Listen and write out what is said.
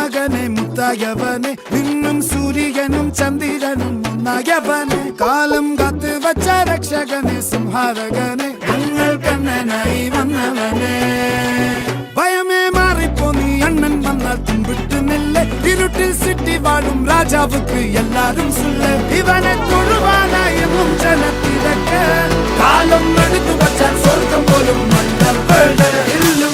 മകനെ മുത്തായവനെ നിന്നും സൂര്യനും ചന്ദ്രനും ഒന്നായവനെ കാലം കാത്ത് വച്ച രക്ഷകനെ സംഹാരകനെ ഞങ്ങൾ കണ്ണനായി വന്നവനെ ഭയമേ മാറിപ്പോ നീ അണ്ണൻ വന്നാൽ തുമ്പിട്ട് നില്ല് ഇരുട്ടിൽ സിറ്റി വാഴും രാജാവുക്ക് എല്ലാരും സുല്ല് ഇവനെ തൊഴുവാനായി എന്നും ജനത്തിരക്ക് കാലം എടുത്തു വച്ചാൽ സ്വർഗം പോലും മണ്ണ ഇല്ലും